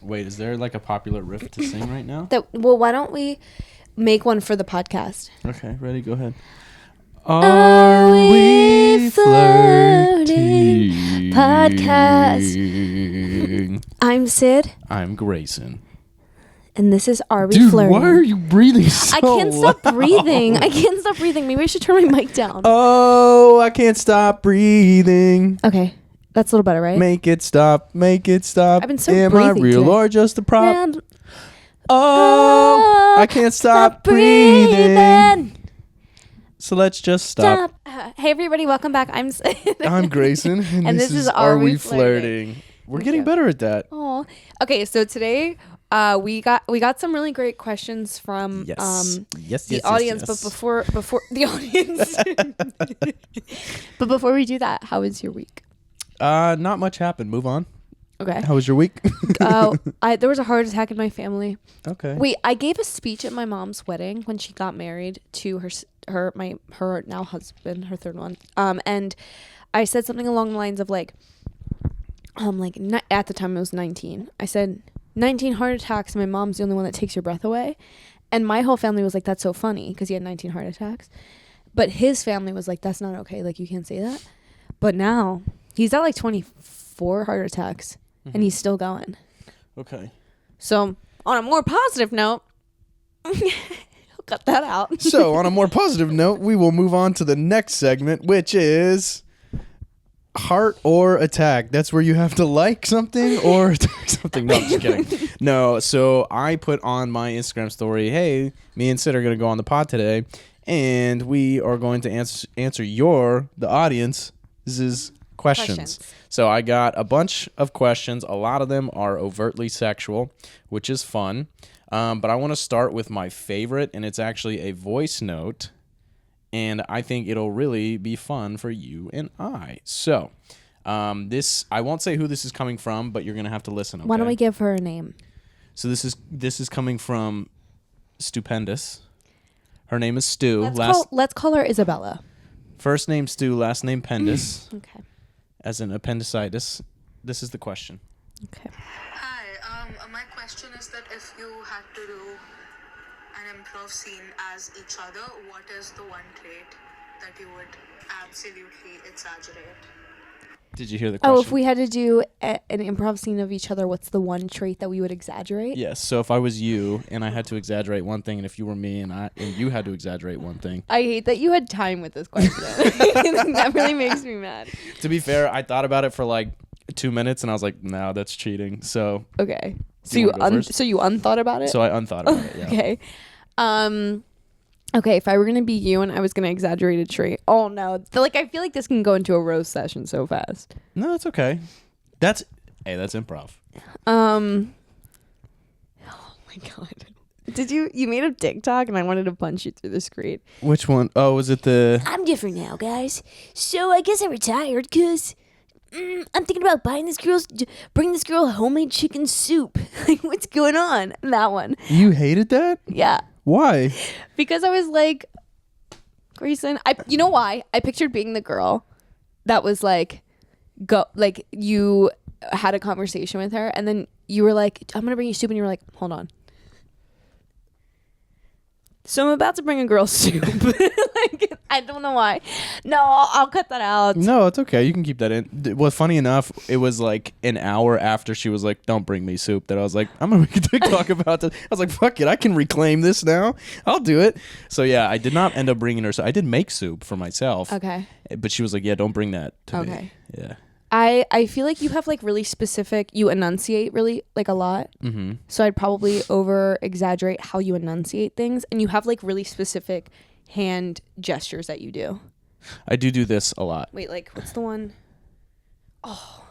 Wait, is there like a popular riff to sing right now? Well, why don't we make one for the podcast? Okay, ready? Go ahead. Are we flirting? Podcast. I'm Sid. I'm Greyson. And this is Are We Dude, Flirting? why are you breathing so I can't stop loud? breathing. Maybe I should turn my mic down. Oh, I can't stop breathing. Okay. That's a little better, right? Make it stop. Make it stop. I've been so Am I breathing real today. or just a prop? And Oh, I can't stop breathing. So let's just stop. Hey, everybody. Welcome back. I'm Sid. I'm Greyson. And this is Are We Flirting? We're getting better at that. Oh. Okay, so today we got some really great questions from the audience. But before the audience, but before we do that, how was your week? Not much happened. Move on. Okay. How was your week? There was a heart attack in my family. Okay. Wait, I gave a speech at my mom's wedding when she got married to her now husband, her third one. And I said something along the lines of at the time I was 19. I said 19 heart attacks. And my mom's the only one that takes your breath away. And my whole family was like, "That's so funny," because he had 19 heart attacks. But his family was like, "That's not okay. Like, you can't say that." But now he's at 24 heart attacks. And he's still going. Okay. So, on a more positive note, I'll cut that out. So, on a more positive note, we will move on to the next segment, which is heart or attack. That's where you have to like something or attack something. No, I'm just kidding. No, so I put on my Instagram story, hey, me and Sid are going to go on the pod today, and we are going to answer the audience's questions. So I got a bunch of questions. A lot of them are overtly sexual, which is fun. But I want to start with my favorite, and it's actually a voice note. And I think it'll really be fun for you and I. So this, I won't say who this is coming from, but you're going to have to listen, okay? Why don't we give her a name? So this is coming from Stupendous. Her name is Stu. Let's call her Isabella. First name Stu, last name Pendus. Okay. As in appendicitis. This is the question. Okay. Hi, my question is that if you had to do an improv scene as each other, what is the one trait that you would absolutely exaggerate? Did you hear the question? Oh, if we had to do an improv scene of each other, what's the one trait that we would exaggerate? Yes. So if I was you and I had to exaggerate one thing, and if you were me and you had to exaggerate one thing. I hate that you had time with this question. That really makes me mad. To be fair, I thought about it for 2 minutes, and I was like, no, that's cheating. So okay. So you unthought about it? So I unthought about it. Yeah. Okay. Okay, if I were gonna be you and I was gonna exaggerate a trait, oh no, I feel like this can go into a roast session so fast. No, it's okay. That's improv. Oh my god, you made a TikTok and I wanted to punch you through the screen. Which one? Oh, was it the? I'm different now, guys. So I guess I retired because I'm thinking about bring this girl homemade chicken soup. Like, what's going on? That one. You hated that? Yeah. Why? Because I was like, Greyson, you know why? I pictured being the girl that was you had a conversation with her and then you were like, I'm gonna bring you soup, and you were like, hold on. So I'm about to bring a girl soup. I don't know why. No, I'll cut that out. No, it's okay. You can keep that in. Well, funny enough, it was an hour after she was like, don't bring me soup, that I was like, I'm going to make a TikTok about this. I was like, fuck it. I can reclaim this now. I'll do it. So yeah, I did not end up bringing her. So I did make soup for myself. Okay. But she was like, yeah, don't bring that to me. Yeah. I feel like you have really specific, you enunciate really a lot. Mm-hmm. So I'd probably over exaggerate how you enunciate things, and you have really specific hand gestures that you do. I do this a lot. Wait, what's the one? Oh.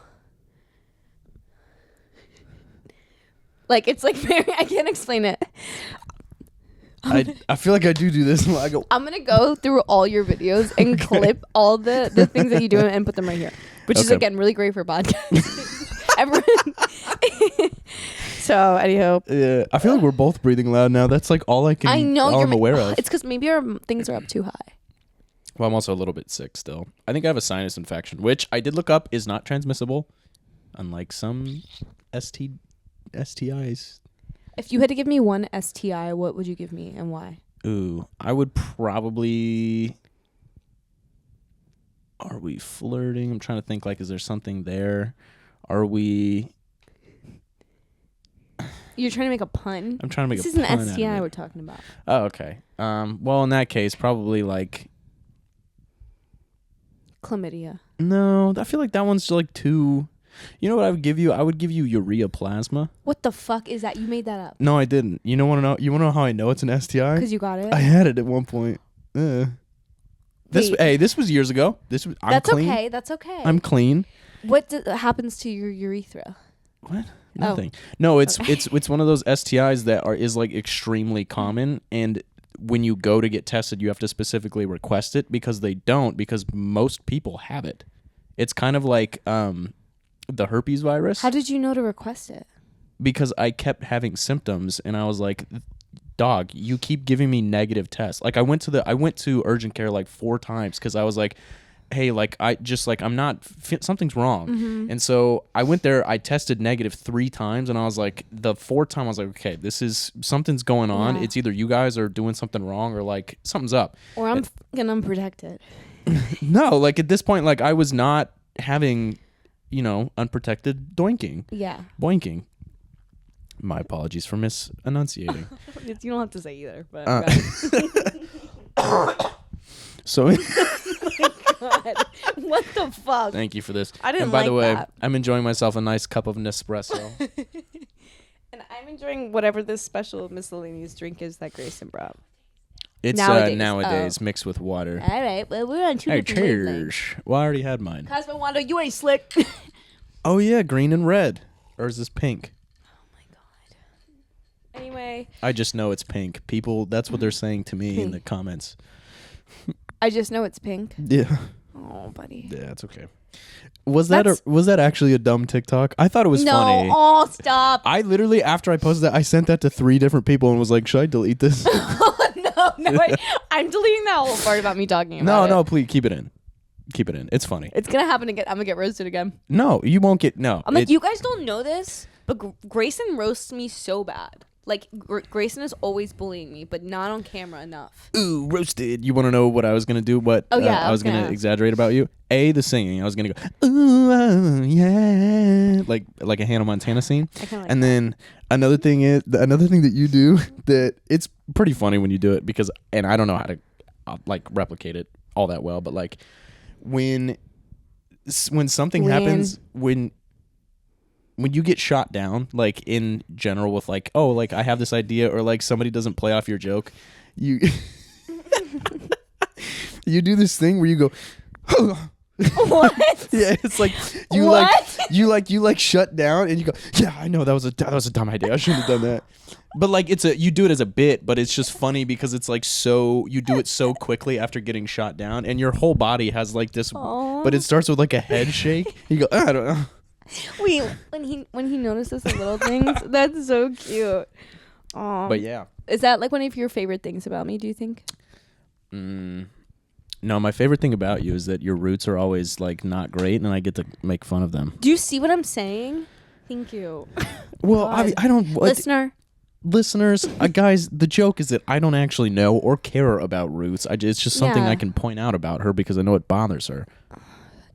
It's very, I can't explain it. I feel like I do this. I go. I'm gonna go through all your videos and clip all the things that you do and put them right here, which is again really great for podcasts. Everyone. So anyhow. Yeah, I feel like we're both breathing loud now. That's all I can. I know. All I'm aware of. It's because maybe our things are up too high. Well, I'm also a little bit sick still. I think I have a sinus infection, which I did look up is not transmissible, unlike some STDs. STIs. If you had to give me one STI, what would you give me and why? Ooh, I would probably. Are we flirting? I'm trying to think. Like, is there something there? Are we? You're trying to make a pun? I'm trying to make this a pun. This is an STI out of it. we're talking about. Oh, okay. Well, in that case, probably like. Chlamydia. No, I feel like that one's like too. You know what I would give you? I would give you ureaplasma. What the fuck is that? You made that up. No, I didn't. You know want to know? You want to know how I know it's an STI? Because you got it. I had it at one point. This was years ago. I'm That's clean. okay. That's okay. I'm clean. What happens to your urethra? What? Nothing. No, it's one of those STIs that is like extremely common, and when you go to get tested, you have to specifically request it because most people have it. It's kind of like the herpes virus. How did you know to request it? Because I kept having symptoms, and I was like, dog, you keep giving me negative tests. Like I went to urgent care like 4 times because I was like, hey, like I'm not something's wrong. Mm-hmm. And so I went there, I tested negative 3 times, and I was like, the 4th time I was like, okay, something's going on. Yeah. It's either you guys are doing something wrong or like something's up. Or I'm fucking unprotected. No, like at this point, like I was not having, unprotected doinking. Yeah. Boinking. My apologies for misenunciating. You don't have to say either, but So God. What the fuck? thank you for this. I didn't And by like the way, that. I'm enjoying myself a nice cup of Nespresso. And I'm enjoying whatever this special miscellaneous drink is that Greyson brought. It's Nowadays. nowadays mixed with water. All right, well, we're on 2 Hey, different wavelengths. cheers. Well, I already had mine. Cosmo Wando, you ain't slick. Oh yeah, green and red. Or is this pink? Anyway, I just know it's pink. People, that's what they're saying to me in the comments. I just know it's pink. Yeah. Oh, buddy. Yeah, it's okay. Was that actually a dumb TikTok? I thought it was funny. No, oh, stop. I literally, after I posted that, I sent that to 3 different people and was like, should I delete this? No, wait. I'm deleting that whole part about me talking about it. No, please keep it in. Keep it in. It's funny. It's going to happen again. I'm going to get roasted again. No, you won't get, no. I'm like, you guys don't know this, but Greyson roasts me so bad. Like, Greyson is always bullying me, but not on camera enough. Ooh, roasted. You want to know what I was going to do? What Oh, yeah, I was going gonna to exaggerate about you? The singing. I was going to go, ooh, yeah. Like a Hannah Montana scene. I kinda like And then another thing that you do that it's pretty funny when you do it because, and I don't know how to like replicate it all that well, but like when something happens, when you get shot down, like in general with like, oh, like I have this idea, or like somebody doesn't play off your joke, you you do this thing where you go, What? yeah, it's like you What? like shut down and you go, yeah, I know that was a dumb idea. I shouldn't have done that. But like you do it as a bit, but it's just funny because it's like you do it so quickly after getting shot down, and your whole body has like this. Aww. But it starts with like a head shake. You go, I don't know. Wait, when he notices the little things, that's so cute. But yeah. Is that like one of your favorite things about me, do you think? No, my favorite thing about you is that your roots are always like not great, and I get to make fun of them. Do you see what I'm saying? Thank you. Well, God. I don't. Listeners, Guys, the joke is that I don't actually know or care about Roots. It's just something Yeah. I can point out about her because I know it bothers her.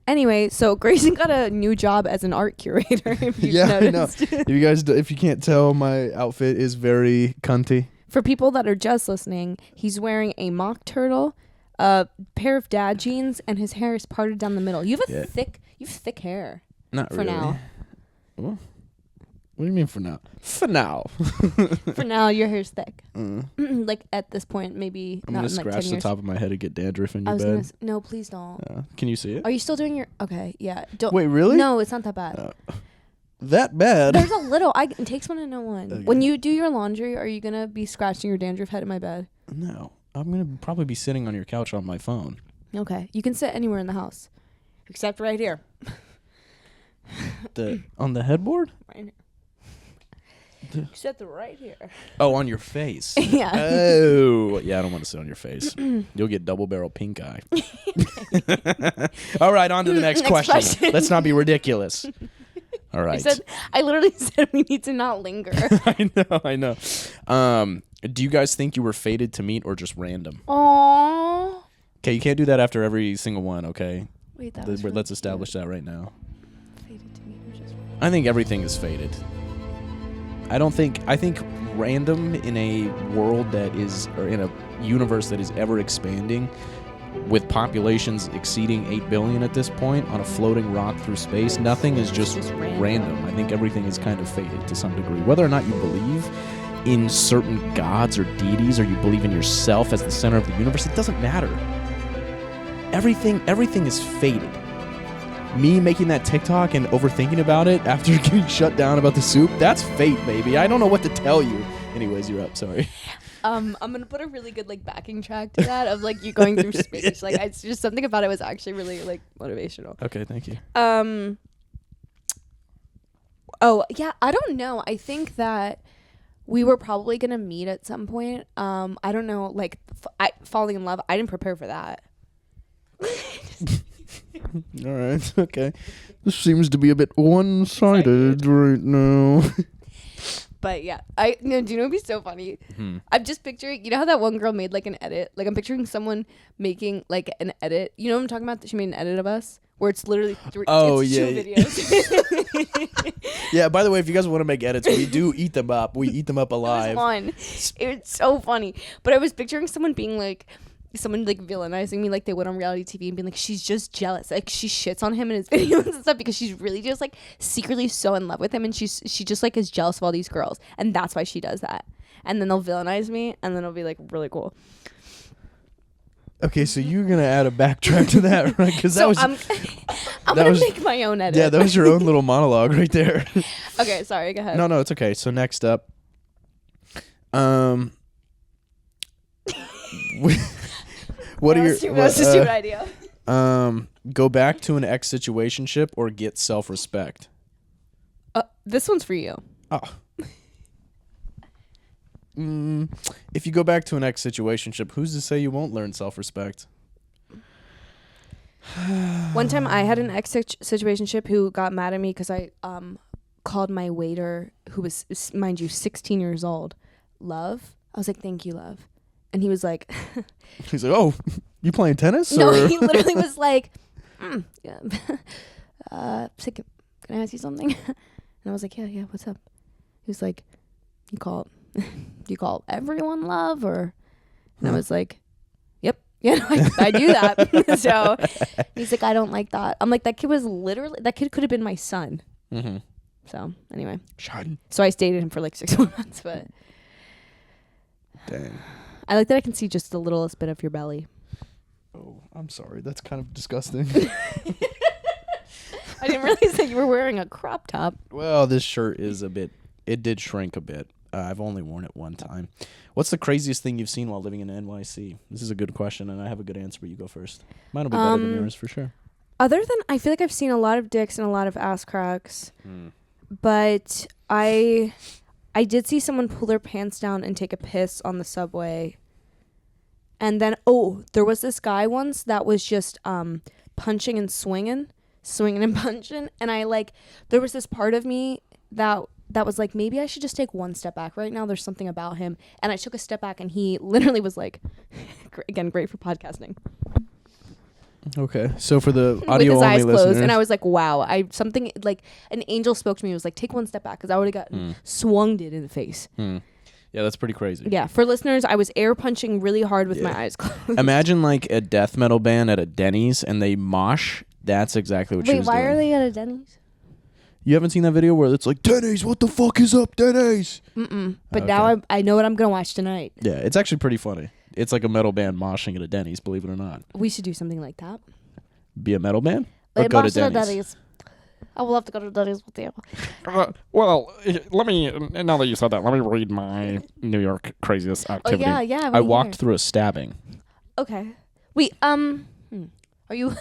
anyway, so Greyson got a new job as an art curator. If you've noticed. I know. If you guys, if you can't tell, my outfit is very cunty. For people that are just listening, he's wearing a mock turtle, a pair of dad jeans, and his hair is parted down the middle. You have thick hair. Not for really. now. Well, what do you mean for now? For now. For now, your hair's thick. Like at this point, maybe I'm not gonna in like 10 scratch the years. top of my head and get dandruff in I your was bed. no, please don't. Can you see it? Are you still doing your? Okay, yeah. Don't. Wait, really? No, it's not that bad. That bad? There's a little. It takes one to know one. Okay. When you do your laundry, are you gonna be scratching your dandruff head in my bed? No, I'm gonna probably be sitting on your couch on my phone. Okay, you can sit anywhere in the house, except right here. On the headboard? Right here. Except right here. Oh, on your face. Yeah. Oh, yeah. I don't want to sit on your face. You'll get double barrel pink eye. All right, on to the next question. Let's not be ridiculous. All right. I literally said we need to not linger. I know. Do you guys think you were fated to meet or just random? Aww. Okay, you can't do that after every single one, okay? Wait, Let's establish that right now. Fated to meet or just I think everything is fated. I think random in a world that is, or in a universe that is ever expanding, with populations exceeding 8 billion at this point on a floating rock through space, nothing is just random. I think everything is kind of fated to some degree. Whether or not you believe in certain gods or deities, or you believe in yourself as the center of the universe, it doesn't matter. Everything is fated. Me making that TikTok and overthinking about it after getting shut down about the soup, that's fate, baby. I don't know what to tell you. Anyways, you're up. Sorry. I'm gonna put a really good like backing track to that of like you going through space. Like it's just something about it was actually really like motivational. Okay, thank you. Oh yeah, I don't know. I think that we were probably gonna meet at some point. I don't know. Like falling in love. I didn't prepare for that. All right. Okay. This seems to be a bit one-sided right now. But yeah, do you know what'd be so funny? I'm just picturing, you know how that one girl made like an edit? Like I'm picturing someone making like an edit. You know what I'm talking about? She made an edit of us where it's literally two videos. Yeah, by the way, if you guys want to make edits, we do eat them up. We eat them up alive. It was fun. It was so funny. But I was picturing someone being like, someone like villainizing me like they would on reality TV and being like, she's just jealous. Like she shits on him in his videos and stuff because she's really just like secretly so in love with him and she just like is jealous of all these girls and that's why she does that. And then they'll villainize me and then it'll be like really cool. Okay, so you're gonna add a backtrack to that, right? Because that was I'm gonna make my own edit. Yeah, that was your own little monologue right there. Okay, sorry, go ahead. No, it's okay. So next up, what are your? That's a stupid idea. Go back to an ex-situationship or get self-respect. This one's for you. Oh. If you go back to an ex-situationship, who's to say you won't learn self-respect? One time I had an ex-situationship who got mad at me because I called my waiter, who was, mind you, 16 years old, love. I was like, thank you, love. And he was like... He's like, oh, you playing tennis? No, or? he literally was like, yeah. So can I ask you something? And I was like, yeah, what's up? He was like, you call everyone love? Or... And I was like, yep. Yeah, no, I do that. So he's like, I don't like that. I'm like, that kid could have been my son. Mm-hmm. So anyway. Shun. So I dated him for like 6 months, but... Dang. I like that I can see just the littlest bit of your belly. Oh, I'm sorry. That's kind of disgusting. I didn't realize that you were wearing a crop top. Well, this shirt is it did shrink a bit. I've only worn it one time. What's the craziest thing you've seen while living in NYC? This is a good question, and I have a good answer, but you go first. Mine will be better than yours, for sure. Other than, I feel like I've seen a lot of dicks and a lot of ass cracks. But I did see someone pull their pants down and take a piss on the subway. And then, there was this guy once that was just punching and swinging and punching. And there was this part of me that was like, maybe I should just take one step back right now. There's something about him. And I took a step back and he literally was like, again, great for podcasting. Okay, so for the audio with his only eyes closed, listeners, and I was like, "Wow!" Something like an angel spoke to me. It was like, "Take one step back," because I would have gotten swunged in the face. Yeah, that's pretty crazy. Yeah, for listeners, I was air punching really hard with my eyes closed. Imagine like a death metal band at a Denny's and they mosh. That's exactly what she was doing. Wait, why are they at a Denny's? You haven't seen that video where it's like, Denny's, what the fuck is up, Denny's? But now I know what I'm gonna watch tonight. Yeah, it's actually pretty funny. It's like a metal band moshing at a Denny's, believe it or not. We should do something like that. Be a metal band? Or go to Denny's? I would love to go to Denny's with you. Well, let me, now that you said that, let me read my New York craziest activity. Oh, yeah. I walked through a stabbing. Okay. Wait, are you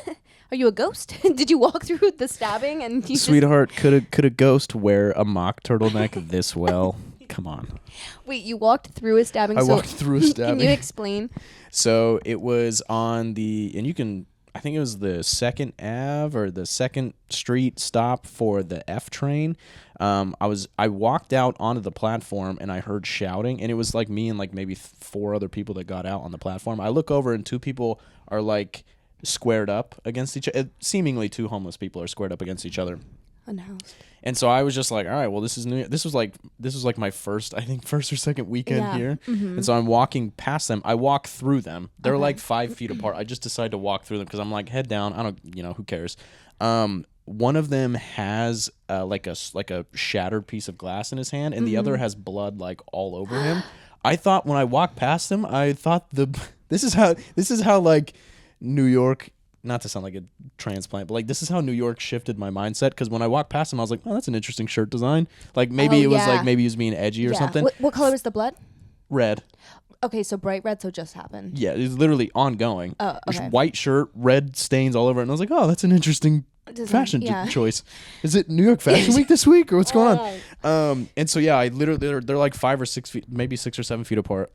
a ghost? Did you walk through the stabbing and you Sweetheart, could a ghost wear a mock turtleneck this well? Come on. Wait, you walked through a stabbing? I walked through a stabbing. Can you explain? So it was on the, and you can, I think it was the 2nd Ave or the 2nd Street stop for the F train. I walked out onto the platform and I heard shouting, and it was like me and like maybe 4 other people that got out on the platform. I look over and 2 people are like squared up against each other. Seemingly 2 homeless people are squared up against each other. Unhoused. And so I was just like, all right, well, this is new. This was like my first or 2nd weekend here. And so I'm walking past them. I walk through them. They're like 5 feet apart. I just decided to walk through them because I'm like, head down. I don't, who cares? One of them has like a shattered piece of glass in his hand, and the other has blood like all over him. I thought when I walked past him, I thought this is how like New York. Not to sound like a transplant, but like this is how New York shifted my mindset. Because when I walked past him, I was like, "Oh, that's an interesting shirt design." Like maybe it was like maybe he was being edgy or something. What color was the blood? Red. Okay, so bright red. So just happened. Yeah, it's literally ongoing. Oh, okay. White shirt, red stains all over it, and I was like, "Oh, that's an interesting fashion choice." Is it New York Fashion Week this week, or what's going on? And so yeah, I literally they're like 5 or 6 feet, maybe 6 or 7 feet apart.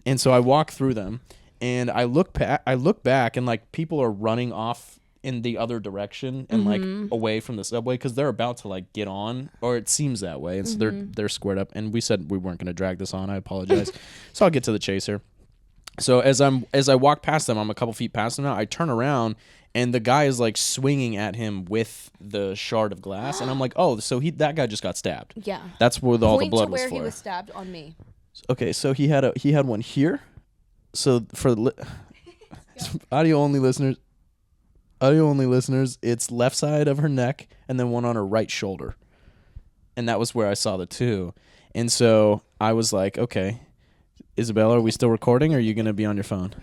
And so I walk through them. And I look back, and like people are running off in the other direction and like away from the subway because they're about to like get on, or it seems that way. And so they're squared up. And we said we weren't going to drag this on. I apologize. So I'll get to the chase here. So as I walk past them, I'm a couple feet past them now. I turn around, and the guy is like swinging at him with the shard of glass, and I'm like, oh, so that guy just got stabbed. Yeah, that's where all the blood to was where for. He was stabbed on me. Okay, so he had one here. So for audio only listeners, it's left side of her neck and then one on her right shoulder. And that was where I saw the 2. And so I was like, okay, Isabella, are we still recording, or are you going to be on your phone?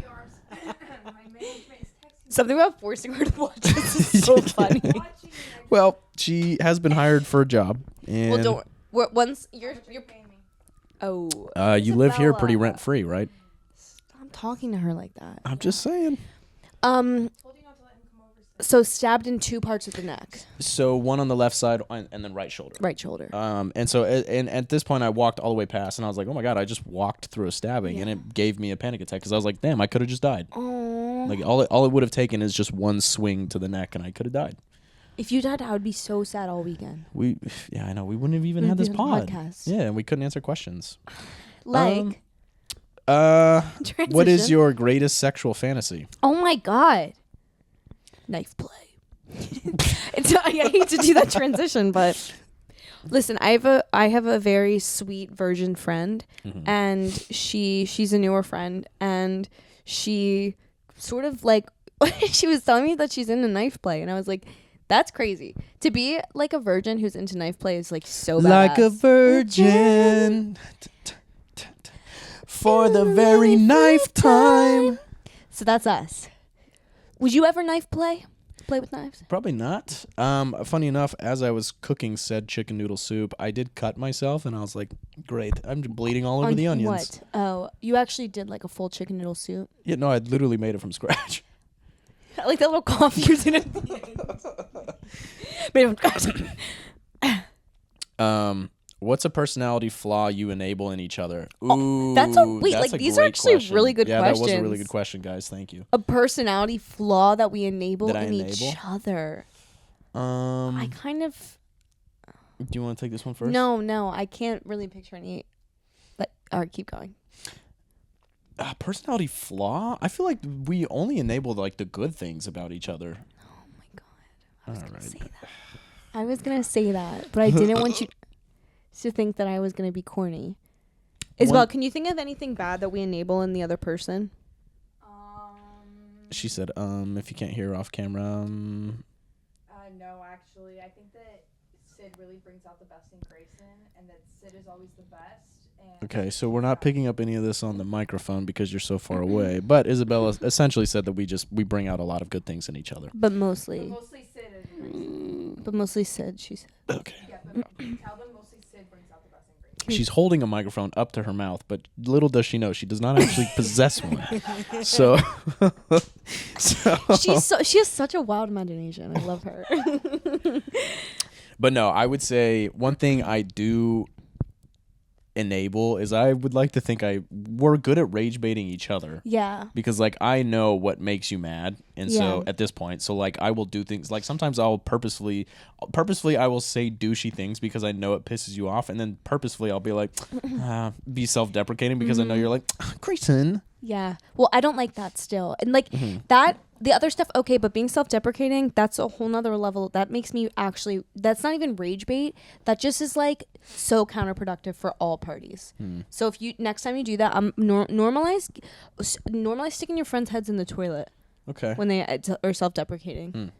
Something about forcing her to watch this is so funny. Well, she has been hired for a job. And well, once you're oh. You live here pretty rent free, right? Talking to her like that. I'm just saying. So stabbed in 2 parts of the neck. So one on the left side and then right shoulder. Right shoulder. And so and at this point I walked all the way past, and I was like, oh my God, I just walked through a stabbing, and it gave me a panic attack because I was like, damn, I could have just died. Aww. Like all it would have taken is just one swing to the neck, and I could have died. If you died, I would be so sad all weekend. I know, we wouldn't have even had this podcast. Yeah, and we couldn't answer questions. Like. What is your greatest sexual fantasy? Oh my God. Knife play. I hate to do that transition, but listen, I have a very sweet virgin friend, and she's a newer friend, and she sort of like she was telling me that she's into knife play, and I was like, that's crazy. To be like a virgin who's into knife play is like so badass. Like a virgin. For the very knife time. So that's us. Would you ever knife play? Play with knives? Probably not. Funny enough, as I was cooking said chicken noodle soup, I did cut myself, and I was like, great, I'm bleeding all over the onions. What? Oh, you actually did like a full chicken noodle soup? Yeah, no, I literally made it from scratch. I like that little cough you're doing at the end. Made it from scratch. What's a personality flaw you enable in each other? Ooh, that's these are actually question. Really good questions. Yeah, that was a really good question, guys. Thank you. A personality flaw that we enable in each other. I kind of. Do you want to take this one first? No, I can't really picture any. But all right, keep going. Personality flaw? I feel like we only enable like the good things about each other. Oh my God! I was gonna say that. I was gonna say that, but I didn't want you to think that I was going to be corny. Isabel, can you think of anything bad that we enable in the other person? She said, if you can't hear her off camera, No, actually, I think that Sid really brings out the best in Greyson, and that Sid is always the best. And okay, so we're not picking up any of this on the microphone because you're so far away. But Isabella essentially said that we bring out a lot of good things in each other. But mostly Sid is Greyson. But mostly Sid, she said. Okay. Yeah, but tell them mostly Sid brings out the best in Greyson. She's holding a microphone up to her mouth, but little does she know she does not actually possess one. So she has such a wild imagination. I love her. But no, I would say one thing I do enable is I would like to think we're good at rage baiting each other. Yeah. Because like I know what makes you mad, and so at this point, so like I will do things like sometimes I'll purposefully I will say douchey things because I know it pisses you off, and then purposefully I'll be like be self-deprecating because I know you're like Greyson. Yeah. Well, I don't like that still. And like that, the other stuff, okay, but being self-deprecating, that's a whole nother level. That makes me actually, that's not even rage bait. That just is like so counterproductive for all parties. So if you, next time you do that, normalize sticking your friends' heads in the toilet. Okay. When they are self-deprecating.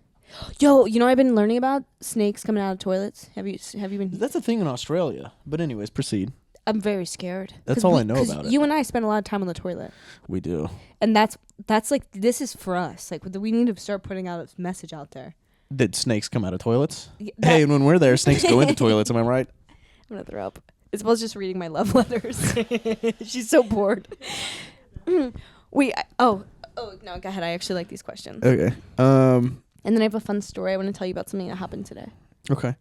Yo, you know I've been learning about snakes coming out of toilets. Have you been? That's a thing in Australia. But anyways, proceed. I'm very scared. That's all I know about it. You and I spend a lot of time on the toilet. We do. And that's like, this is for us. Like, we need to start putting out a message out there. Did snakes come out of toilets? Hey, and when we're there, snakes go into toilets. Am I right? I'm gonna throw up. Isabel's just reading my love letters. She's so bored. Oh no, go ahead. I actually like these questions. Okay. And then I have a fun story. I want to tell you about something that happened today. Okay.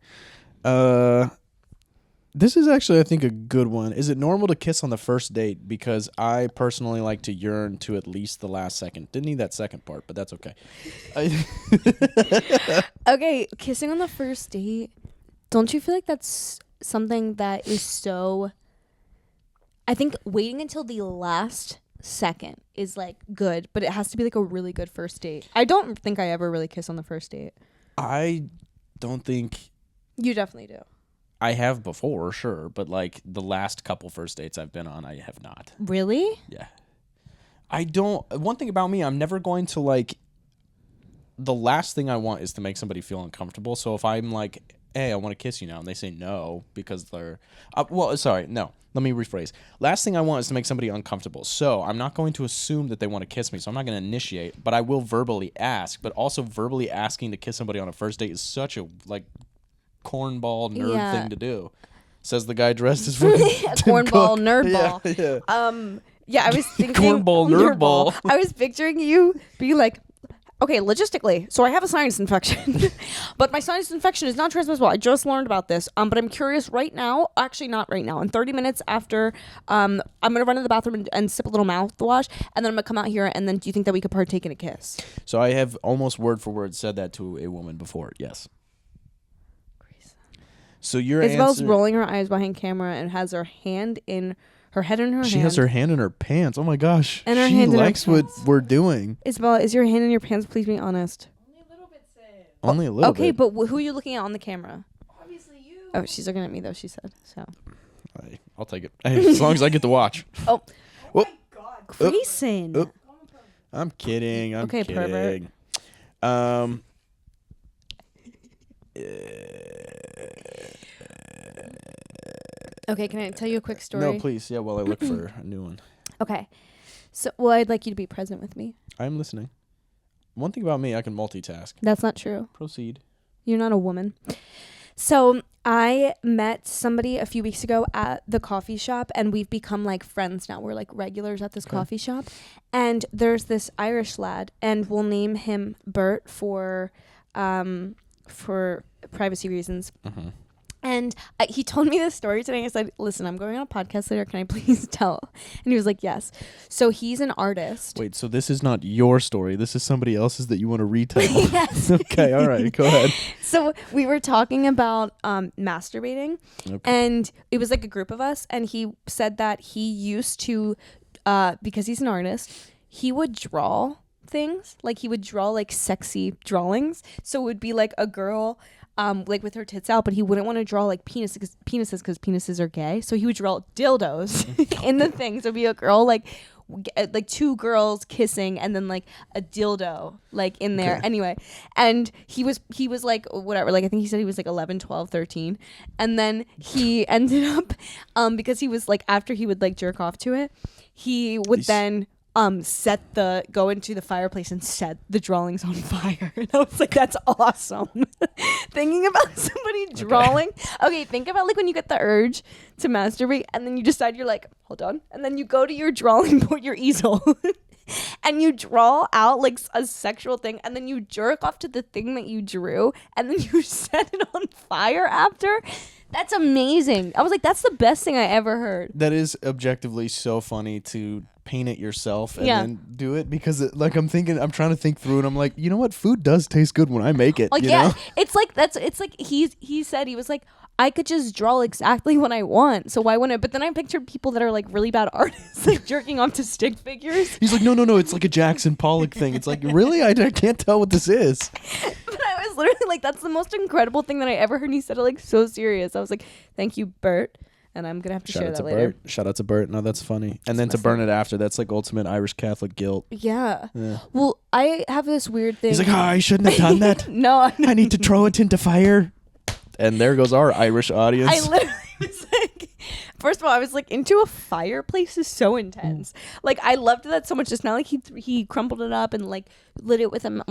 This is actually, I think, a good one. Is it normal to kiss on the first date? Because I personally like to yearn to at least the last second. Didn't need that second part, but that's okay. Okay, kissing on the first date. Don't you feel like that's something that is so... I think waiting until the last second is like good, but it has to be like a really good first date. I don't think I ever really kiss on the first date. I don't think... You definitely do. I have before, sure, but like the last couple first dates I've been on, I have not. Really? Yeah. I don't... One thing about me, I'm never going to like... The last thing I want is to make somebody feel uncomfortable. So if I'm like, hey, I want to kiss you now, and they say no because they're... no. Let me rephrase. Last thing I want is to make somebody uncomfortable. So I'm not going to assume that they want to kiss me. So I'm not going to initiate, but I will verbally ask. But also verbally asking to kiss somebody on a first date is such a like cornball nerd thing to do. Says the guy dressed as cornball nerd ball. Yeah, I was thinking cornball nerd ball. I was picturing you being like, okay, logistically, so I have a sinus infection, but my sinus infection is not transmissible. I just learned about this, but I'm curious right now, actually not right now, in 30 minutes after, I'm going to run to the bathroom and sip a little mouthwash, and then I'm going to come out here, and then do you think that we could partake in a kiss? So I have almost word for word said that to a woman before, yes. So your Isabel's answer... rolling her eyes behind camera and has her hand in... Her head in her hand. She has her hand in her pants. Oh my gosh. And her she hand in her likes what pants. we're doing. Isabel, is your hand in your pants? Please be honest. Only a little bit, Sid. Only a little Okay, bit. but who are you looking at on the camera? Obviously you. Oh, she's looking at me though, she said. So. I'll take it. Hey, as long as I get to watch. Oh. Whoop. God. Greyson. Oop. I'm kidding. I'm Okay, kidding. pervert. Okay, can I tell you a quick story? No, please. Yeah, while I look for a new one. Okay. So, well, I'd like you to be present with me. I'm listening. One thing about me, I can multitask. That's not true. Proceed. You're not a woman. So I met somebody a few weeks ago at the coffee shop, and we've become like friends now. We're like regulars at this coffee shop. And there's this Irish lad, and we'll name him Bert for privacy reasons. Mm-hmm. And he told me this story today. I said, listen, I'm going on a podcast later. Can I please tell? And he was like, yes. So he's an artist. Wait, so this is not your story. This is somebody else's that you want to retell. Yes. Okay, all right. Go ahead. So we were talking about masturbating. Okay. And it was like a group of us. And he said that he used to, because he's an artist, he would draw things. Like he would draw like sexy drawings. So it would be like a girl... like with her tits out, but he wouldn't want to draw like penises because penises are gay. So he would draw dildos in the thing. So it'd be a girl like two girls kissing and then like a dildo like in there. Okay. Anyway, and he was like whatever, like I think he said he was like 11, 12, 13. And then he ended up because he was like, after he would like jerk off to it, he would then go into the fireplace and set the drawings on fire. And I was like, that's awesome. Thinking about somebody drawing. Okay, think about like when you get the urge to masturbate and then you decide, you're like, hold on. And then you go to your drawing board, your easel, and you draw out like a sexual thing, and then you jerk off to the thing that you drew, and then you set it on fire after. That's amazing. I was like, that's the best thing I ever heard. That is objectively so funny to paint it yourself and Yeah. then do it because I'm trying to think through it. I'm like, you know what? Food does taste good when I make it. Like, you yeah, know? it's like he said, he was like, I could just draw exactly what I want, so why wouldn't it? But then I pictured people that are like really bad artists, like jerking off to stick figures. He's like, no, it's like a Jackson Pollock thing. It's like, really? I can't tell what this is. But I was literally like, that's the most incredible thing that I ever heard. And he said it like so serious. I was like, thank you, Bert. And I'm gonna have to share that later. Shout out to Bert. No, that's funny. And then to burn it after, that's like ultimate Irish Catholic guilt. Yeah. Yeah. Well, I have this weird thing. He's like, I shouldn't have done that. No, I need to throw it into fire. And there goes our Irish audience. I literally was like, first of all, I was like, into a fireplace is so intense. Like, I loved that so much. Just now, like he crumpled it up and like lit it with a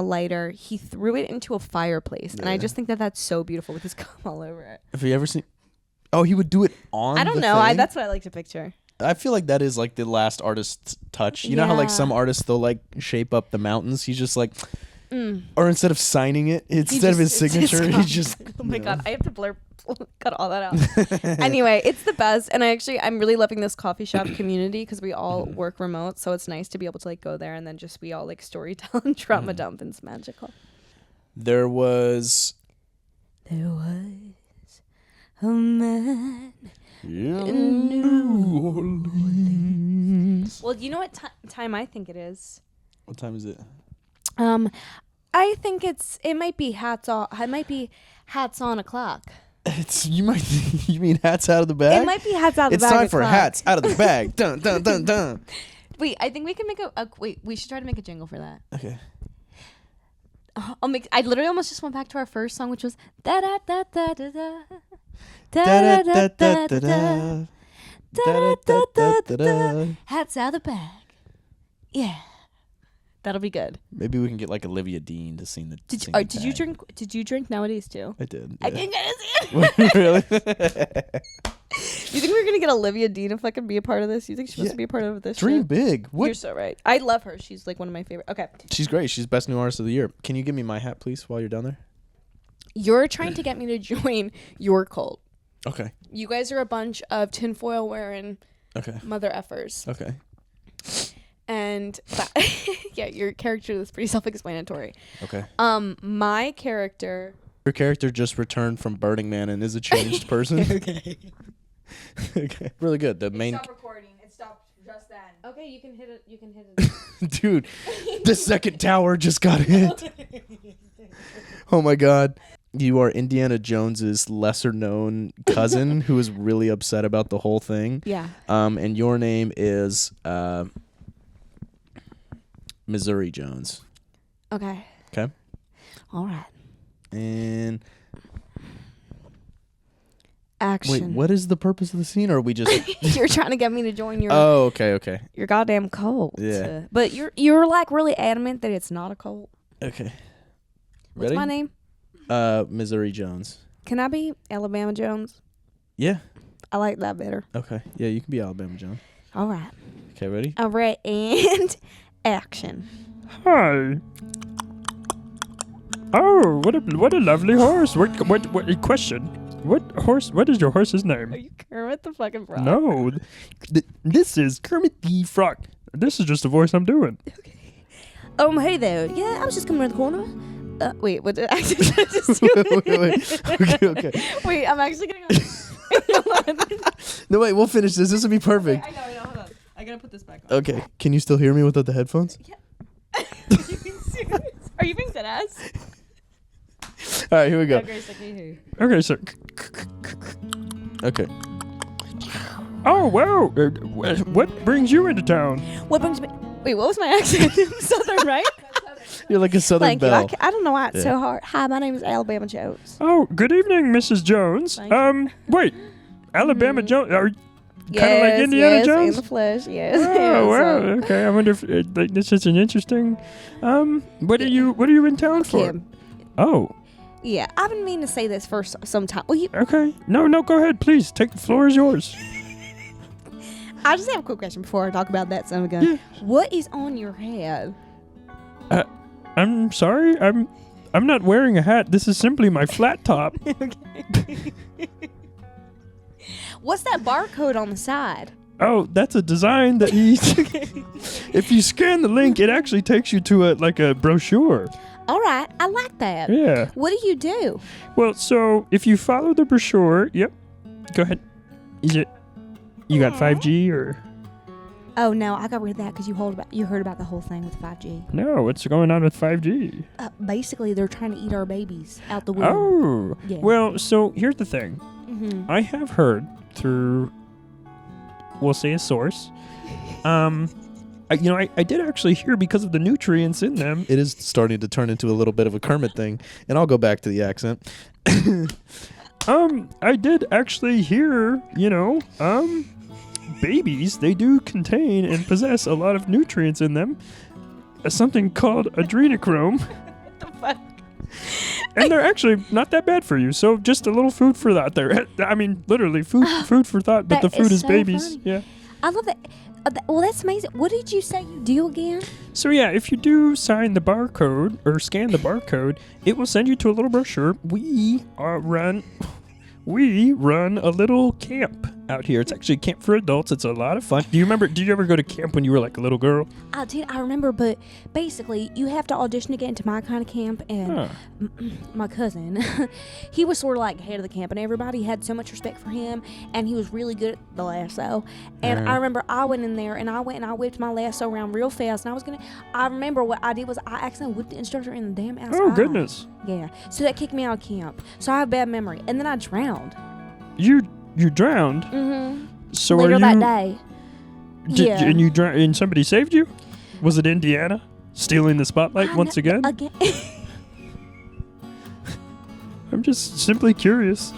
lighter. He threw it into a fireplace, and I just think that that's so beautiful with his cum all over it. Have you ever seen? Oh, he would do it on. I don't the know. thing? That's what I like to picture. I feel like that is like the last artist's touch. You know how like Yeah. some artists they'll like shape up the mountains. He's just like, or instead of signing it, instead of his it's his signature, cum. he just. Oh my god, I have to cut all that out. Anyway, it's the best, and I'm really loving this coffee shop community because we all work remote, so it's nice to be able to like go there and then just we all like story tell and trauma dump, and it's magical. There was. A man in New Orleans. Well, you know what time I think it is? What time is it? I think it might be hats off. It might be hats on o'clock. You mean hats out of the bag? It might be hats out of the It's bag. time for o'clock. hats out of the bag. Dun dun dun dun. Wait, I think we can make wait. We should try to make a jingle for that. Okay. I literally almost just went back to our first song, which was da da da da da da Da da da da da da da. Da da da da da. hats out of the bag. Yeah, that'll be good. Maybe we can get like Olivia Dean to sing the. Did sing the you tag. drink? Did you drink nowadays too? I did. I yeah. didn't get to see it. Really? You think we're gonna get Olivia Dean to fucking be a part of this? You think she's supposed to be a part of this? Dream shit? big. What? You're so right. I love her. She's like one of my favorite. Okay. She's great. She's best new artist of the year. Can you give me my hat, please, while you're down there? You're trying to get me to join your cult. Okay. You guys are a bunch of tinfoil wearing Okay. mother effers. Okay. And yeah, your character is pretty self-explanatory. Okay. My character. Your character just returned from Burning Man and is a changed person. Okay. Okay. Really good. The main Stop recording. It stopped just then. Okay, you can hit it. You can hit it. dude, the second tower just got hit. Oh my god. You are Indiana Jones's lesser known cousin who is really upset about the whole thing. Yeah. And your name is Missouri Jones. Okay. Okay. All right. And Action. wait, what is the purpose of the scene? Or are we just You're trying to get me to join your Oh, okay. your goddamn cult. Yeah. But you're like really adamant that it's not a cult. Okay. What's Ready? my name? Missouri Jones. Can I be Alabama Jones? Yeah. I like that better. Okay. Yeah, you can be Alabama Jones. All right. Okay, ready? All right, and action. Hi. Oh, what a lovely horse. What question? What horse? What is your horse's Are name? you Kermit the fucking Frog? No, this is Kermit the Frog. This is just the voice I'm doing. Hey there. Yeah, I was just coming around the corner. Wait, what did I just do? wait. Okay. Wait, I'm actually getting on. No, wait, we'll finish this. This will be perfect. I know, hold on. I gotta put this back on. Okay. Can you still hear me without the headphones? Are you being dead ass? All right, here we go. Grace, I can hear you. Okay, so. Okay. Oh, wow. What brings you into town? What brings me? Wait, what was my accent? Southern, right? You're like a Southern Thank you. belle. I don't know why it's Yeah. so hard. Hi, my name is Alabama Jones. Oh, good evening, Mrs. Jones. Thank Wait. Alabama Jones. Are you kind of like Indiana yes, Jones? in the flesh. Yes. Oh, wow. So, Okay. I wonder if like, this is an interesting. What are you in town for? Kim. Oh. Yeah, I've been meaning to say this for some time. Well, Okay. No. Go ahead, please. The floor is yours. I just have a quick question before I talk about that son of a gun. Yeah. What is on your head? I'm sorry. I'm not wearing a hat. This is simply my flat top. What's that barcode on the side? Oh, that's a design that he. If you scan the link, it actually takes you to a brochure. All right, I like that. Yeah. What do you do? Well, so if you follow the brochure, yep. Go ahead. Is it? You got 5G or? Oh no, I got rid of that because you heard about the whole thing with 5G. No, what's going on with 5G? Basically, they're trying to eat our babies out the womb. Oh. Yeah. Well, so here's the thing. Mm-hmm. I have heard through, we'll say a source. I did actually hear because of the nutrients in them. It is starting to turn into a little bit of a Kermit thing, and I'll go back to the accent. I did actually hear, babies, they do contain and possess a lot of nutrients in them. Something called adrenochrome. What the fuck? And they're actually not that bad for you. So just a little food for thought there. I mean, literally food for thought, but That the food is is so babies. funny. Yeah. I love that. Well, that's amazing. What did you say you do again? So yeah, if you do sign the barcode or scan the barcode, it will send you to a little brochure. We run a little camp out here. It's actually a camp for adults. It's a lot of fun. Did you ever go to camp when you were like a little girl? I did. I remember, but basically, you have to audition to get into my kind of camp, and my cousin, he was sort of like head of the camp, and everybody had so much respect for him, and he was really good at the lasso. And I remember I went in there, and I whipped my lasso around real fast, and I remember what I did was I accidentally whipped the instructor in the damn ass. Oh eye. goodness. Yeah. So that kicked me out of camp. So I have bad memory, and then I drowned. You drowned. Mm-hmm. So Later are you? that day. Yeah. And you drowned, and somebody saved you? Was it Indiana stealing the spotlight once again? Again. I'm just simply curious.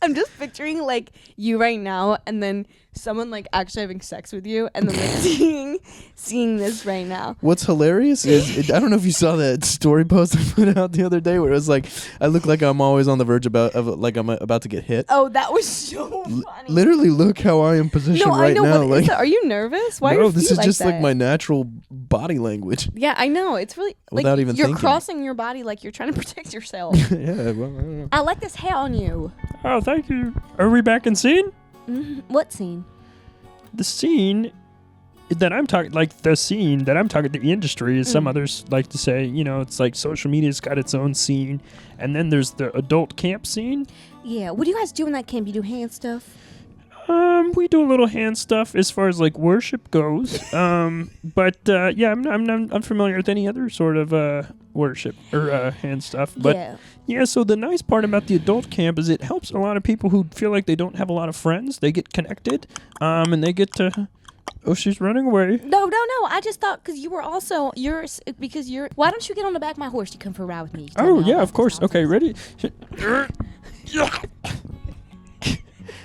I'm just picturing like you right now, and then someone like actually having sex with you, and then like seeing this right now. What's hilarious is I don't know if you saw that story post I put out the other day where it was like I look like I'm always on the verge like I'm about to get hit. Oh, that was so funny. Literally, look how I am positioned right now. What is Like, that? Are you nervous? Why? no, are your this feet is like just like that? my natural body language. Yeah, I know. It's really like Without even you're thinking. crossing your body like you're trying to protect yourself. Yeah, well, I don't know. I like this hat on you. Oh, thank you. Are we back in scene? What scene? The scene that I'm talking, the industry, as some others like to say, it's like social media's got its own scene, and then there's the adult camp scene. Yeah. What do you guys do in that camp? You do hand stuff? We do a little hand stuff as far as like worship goes. But yeah, I'm familiar with any other sort of worship or hand stuff. But yeah, so the nice part about the adult camp is it helps a lot of people who feel like they don't have a lot of friends. They get connected, and they get to. Oh, she's running away. No. I just thought because you were also Why don't you get on the back of my horse? You come for a ride with me. Oh yeah, of course. Okay, ready?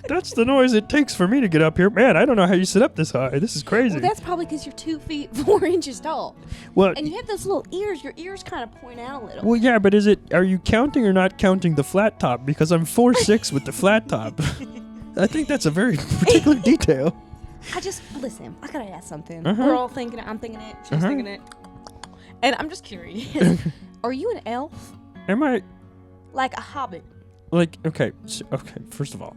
That's the noise it takes for me to get up here. Man, I don't know how you sit up this high. This is crazy. Well, that's probably because you're 2 feet 4 inches tall. Well, and you have those little ears. Your ears kind of point out a little. Well, yeah, but are you counting or not counting the flat top? Because I'm 4'6" with the flat top. I think that's a very particular detail. Listen, I gotta ask something. Uh-huh. We're all thinking it. I'm thinking it. She's thinking it. And I'm just curious. Are you an elf? Am I? Like a hobbit? Like, okay, first of all,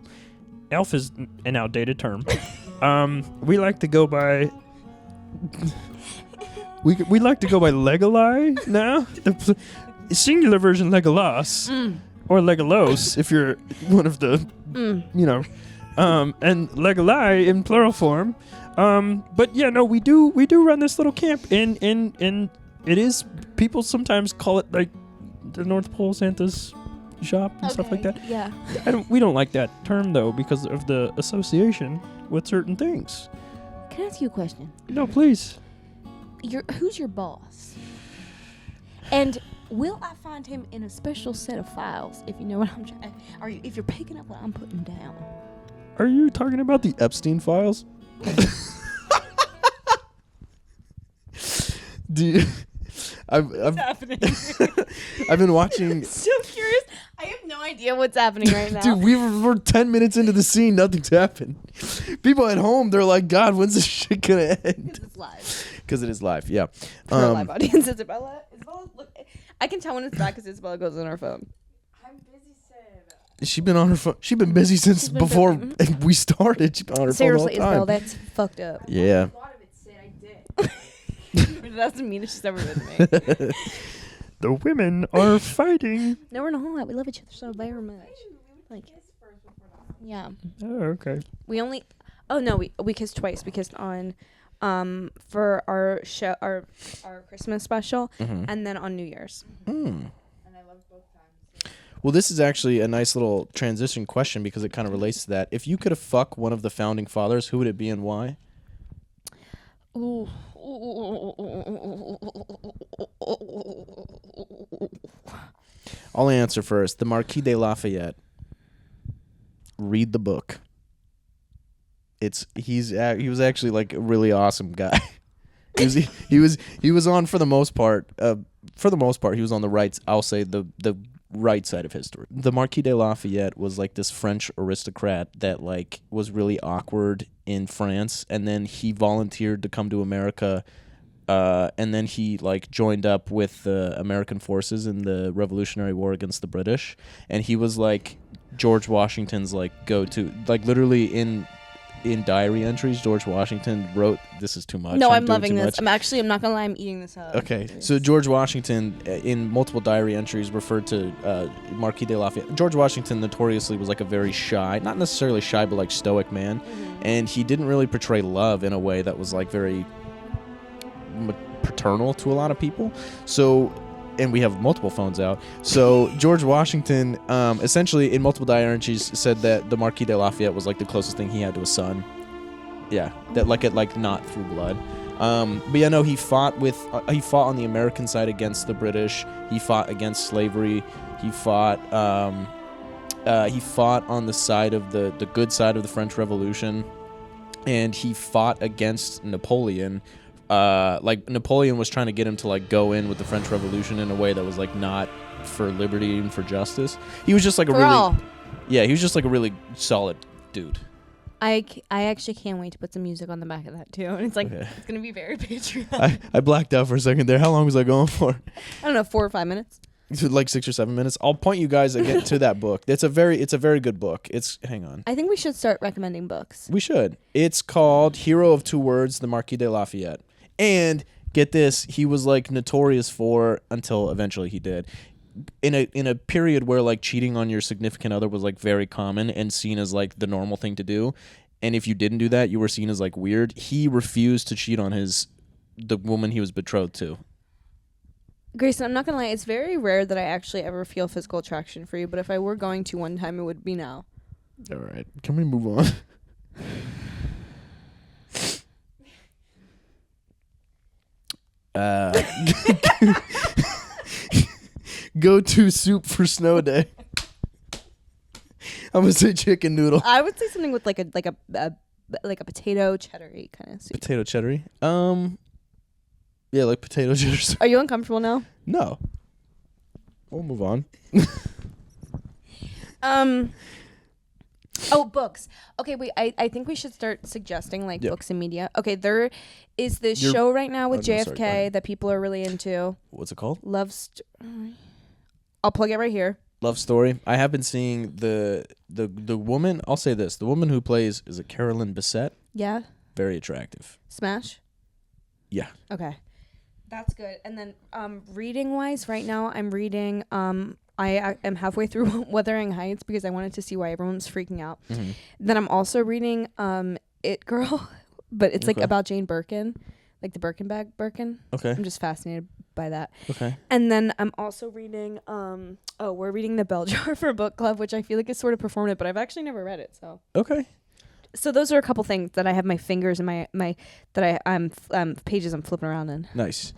elf is an outdated term. We like to go by... we like to go by Legoli now. The singular version Legolas. Or Legolos, if you're one of the, and Legoli in plural form. But yeah, no, we do run this little camp, and it is, people sometimes call it like the North Pole Santa's shop and stuff like that. Yeah. We don't like that term though because of the association with certain things. Can I ask you a question? No, please. Who's your boss? And will I find him in a special set of files? If you know what I'm trying. If you're picking up what I'm putting down. Are you talking about the Epstein files? What's happening? I've been watching. So curious. I have no idea what's happening right now. Dude, we're 10 minutes into the scene. Nothing's happened. People at home, they're like, God, when's this shit gonna end? It's live. Because it is live, yeah. For a live audience, is it live? Isabella, look, I can tell when it's back because Isabella goes on her phone. I'm busy, Sid. She's been on her phone. She's been busy since She's been before busy. we started. She's been on her Seriously, phone all Isabella, the time. that's fucked up. Yeah. I thought of it, Sid. I did. That's the meanest she's ever been to me. The women are fighting. No, we're not. We love each other so very much. Like, yeah. Oh, okay. We only. Oh no, we kissed twice. We kissed on, for our show, our Christmas special, and then on New Year's. Mm. And I love both times. Well, this is actually a nice little transition question because it kind of relates to that. If you could have fucked one of the founding fathers, who would it be and why? Ooh. I'll answer first. The Marquis de Lafayette. Read the book. He was actually like a really awesome guy. he was on for the most part. He was on the right. I'll say the right side of history. The Marquis de Lafayette was like this French aristocrat that like was really awkward in France, and then he volunteered to come to America. And then he like joined up with the American forces in the Revolutionary War against the British, and he was like George Washington's like go-to, like literally in diary entries. George Washington wrote, "This is too much." No, I'm doing loving too this. much." I'm not gonna lie. I'm eating this up. Okay, so George Washington, in multiple diary entries, referred to Marquis de Lafayette. George Washington notoriously was like a very shy, not necessarily shy, but like stoic man, and he didn't really portray love in a way that was like very paternal to a lot of people. So, and we have multiple phones out. So George Washington, essentially in multiple diary entries, said that the Marquis de Lafayette was like the closest thing he had to a son. Yeah, that like it like not through blood. But yeah, no, he fought on the American side against the British. He fought against slavery. He fought on the side of the good side of the French Revolution, and he fought against Napoleon. Like Napoleon was trying to get him to like go in with the French Revolution in a way that was like not for liberty and for justice. He was just like he was just like a really solid dude. I actually can't wait to put some music on the back of that too. And it's like It's gonna be very patriotic. I blacked out for a second there. How long was I going for? I don't know, 4 or 5 minutes. Like 6 or 7 minutes. I'll point you guys again to that book. It's a very good book. Hang on. I think we should start recommending books. We should. It's called Hero of Two Words, the Marquis de Lafayette. And get this, he was like notorious for, until eventually he did, in a period where like cheating on your significant other was like very common and seen as like the normal thing to do. And if you didn't do that, you were seen as like weird. He refused to cheat on the woman he was betrothed to. Greyson, I'm not gonna lie, it's very rare that I actually ever feel physical attraction for you, but if I were going to one time, it would be now. All right. Can we move on? Go to soup for snow day. I'm gonna say chicken noodle. I would say something with like a potato cheddar kind of soup. Potato cheddar. Yeah, like potato cheddar soup. Are you uncomfortable now? No. We'll move on. Oh, books. Okay, wait. I think we should start suggesting like books and media. Okay, there is this show right now with JFK that people are really into. What's it called? Love Story. I'll plug it right here. Love Story. I have been seeing the woman. I'll say this: the woman who plays, is it Carolyn Bessette? Yeah. Very attractive. Smash. Yeah. Okay, that's good. And then reading wise, right now I'm reading. I am halfway through Wuthering Heights because I wanted to see why everyone's freaking out. Mm-hmm. Then I'm also reading It Girl, but it's like about Jane Birkin, like the Birkin bag Birkin. Okay. I'm just fascinated by that. Okay. And then I'm also reading we're reading The Bell Jar for book club, which I feel like is sort of performative, but I've actually never read it. Okay. So those are a couple things that I have my fingers in my I'm pages I'm flipping around in. Nice.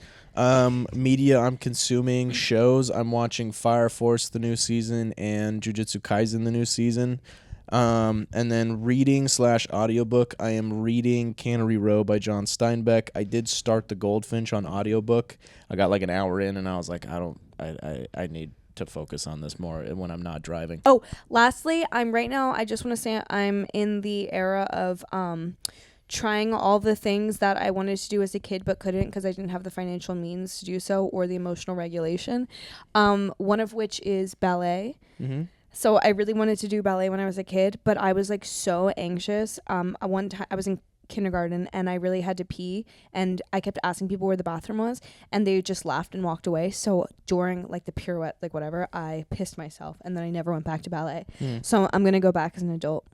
Media I'm consuming, shows I'm watching Fire Force the new season and Jujutsu Kaisen the new season. And then reading / audiobook, I am reading Cannery Row by John Steinbeck. I did start The Goldfinch on audiobook. I got like an hour in and I was like, I need to focus on this more when I'm not driving. Oh, lastly, I just want to say I'm in the era of trying all the things that I wanted to do as a kid but couldn't because I didn't have the financial means to do so or the emotional regulation. One of which is ballet. Mm-hmm. So I really wanted to do ballet when I was a kid, but I was like so anxious. One time I was in kindergarten and I really had to pee, and I kept asking people where the bathroom was, and they just laughed and walked away. So during like the pirouette, like whatever, I pissed myself, and then I never went back to ballet. So I'm gonna go back as an adult.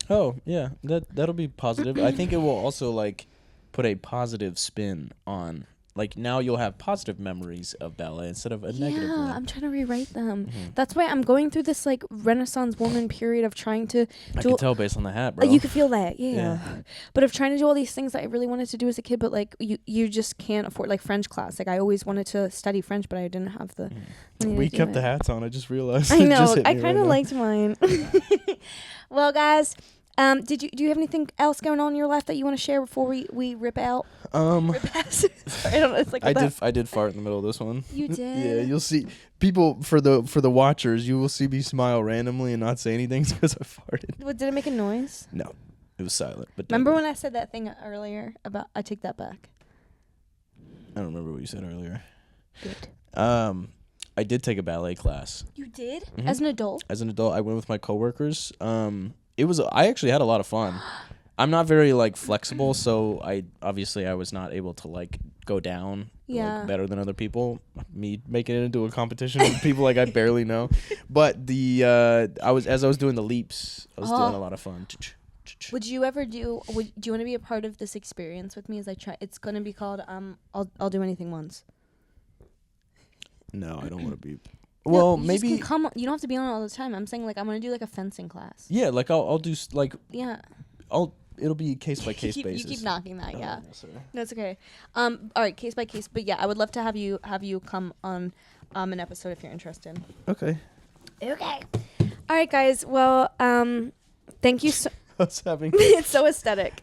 Oh yeah, that'll be positive. I think it will also like put a positive spin on. Like now you'll have positive memories of ballet instead of a negative one. Yeah, I'm trying to rewrite them. That's why I'm going through this like Renaissance woman period of trying to I can tell based on the hat, bro. You could feel that, yeah. But of trying to do all these things that I really wanted to do as a kid, but like you just can't afford, like French class. Like I always wanted to study French, but I didn't have the money We to do kept it. the hats on. I just realized. I It know. just hit I me kind right of now. liked mine. Well, guys, do you have anything else going on in your life that you want to share before we rip out? Rip ass? I don't know. It's like I did fart in the middle of this one. You did? Yeah, you'll see people for the watchers. You will see me smile randomly and not say anything because I farted. What, did it make a noise? No, it was silent. But Remember when I said that thing earlier about? I take that back. I don't remember what you said earlier. Good. I did take a ballet class You did? Mhm. As an adult? as an adult. I went with my coworkers. I actually had a lot of fun. I'm not very like flexible, so I was not able to like go down Yeah. better than other people. Me making it into a competition with people like I barely know. But I was doing the leaps. I was doing a lot of fun. Would you ever do you want to be a part of this experience with me as I try? It's going to be called I'll do anything once. No, I don't want to be. No, Well, you just maybe. can come. You don't have to be on all the time. I'm saying like I'm going to do like a fencing class. Yeah, like I'll do like Yeah. it'll be case by case You basis. keep knocking that, yeah. no, sorry. No, it's okay. All right, case by case. But yeah, I would love to have you come on an episode if you're interested. Okay. Okay. All right, guys. Well, thank you so I was having. it's so aesthetic.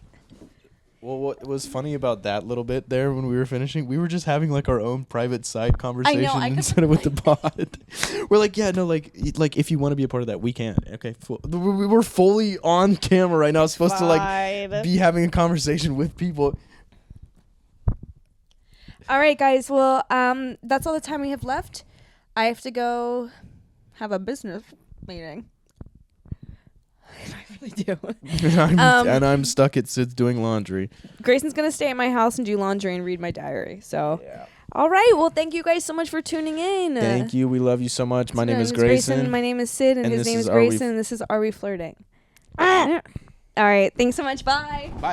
Well, what was funny about that little bit there when we were finishing, we were just having like our own private side conversation I could- instead of with the pod. We're like, yeah, no, like if you want to be a part of that, we can. Okay, we're fully on camera right now. Supposed to like be having a conversation with people. All right, guys. Well, that's all the time we have left. I have to go have a business meeting. I really do. and I'm stuck at Sid's doing laundry. Grayson's gonna stay at my house and do laundry and read my diary. So, all right. Well, thank you guys so much for tuning in. Thank you. We love you so much. My name is Grayson. Grayson. My name is Sid, and his this name is is Are We Grayson. This is Are We Flirting? All right. Thanks so much. Bye.